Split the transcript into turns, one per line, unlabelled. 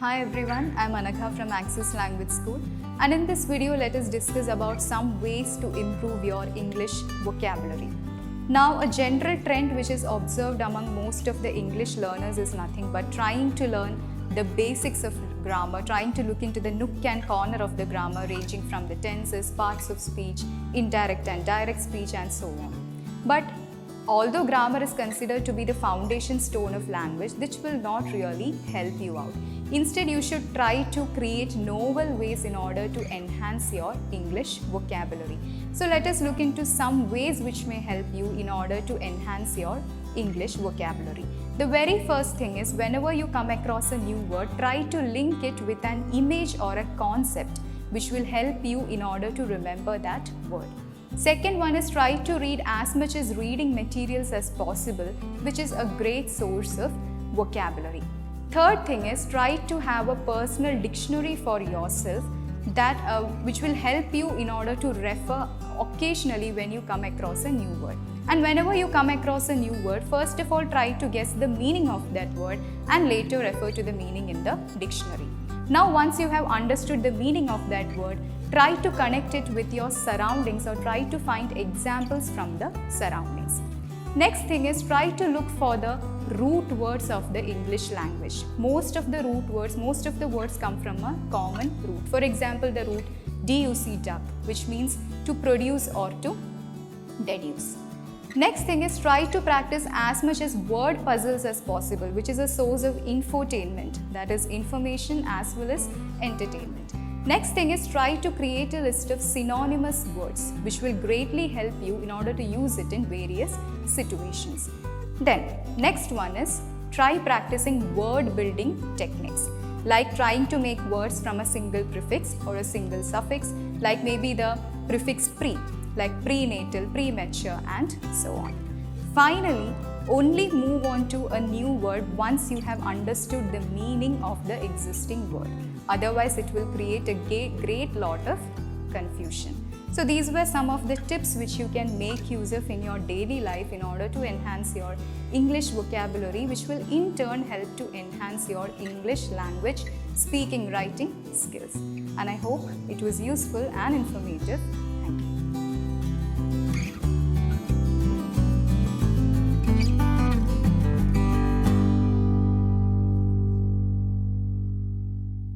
Hi everyone, I'm Anagha from Access Language School, and in this video let us discuss about some ways to improve your English vocabulary. Now, a general trend which is observed among most of the English learners is nothing but trying to learn the basics of grammar, trying to look into the nook and corner of the grammar ranging from the tenses, parts of speech, indirect and direct speech and so on. But although grammar is considered to be the foundation stone of language, this will not really help you out. Instead, you should try to create novel ways in order to enhance your English vocabulary. So let us look into some ways which may help you in order to enhance your English vocabulary. The very first thing is, whenever you come across a new word, try to link it with an image or a concept which will help you in order to remember that word. Second one is, try to read as much as reading materials as possible, which is a great source of vocabulary. Third thing is, try to have a personal dictionary for yourself which will help you in order to refer occasionally when you come across a new word. And whenever you come across a new word, first of all try to guess the meaning of that word and later refer to the meaning in the dictionary. Now, once you have understood the meaning of that word, try to connect it with your surroundings or try to find examples from the surroundings. Next thing is, try to look for the root words of the English language. Most of the words come from a common root. For example, the root duc, which means to produce or to deduce. Next thing is, try to practice as much as word puzzles as possible, which is a source of infotainment, that is information as well as entertainment. Next thing is, try to create a list of synonymous words which will greatly help you in order to use it in various situations. Then, next one is, try practicing word building techniques, like trying to make words from a single prefix or a single suffix, like maybe the prefix pre, like prenatal, premature and so on. Finally, only move on to a new word once you have understood the meaning of the existing word. Otherwise, it will create a great lot of confusion. So these were some of the tips which you can make use of in your daily life in order to enhance your English vocabulary, which will in turn help to enhance your English language speaking, writing skills. And I hope it was useful and informative.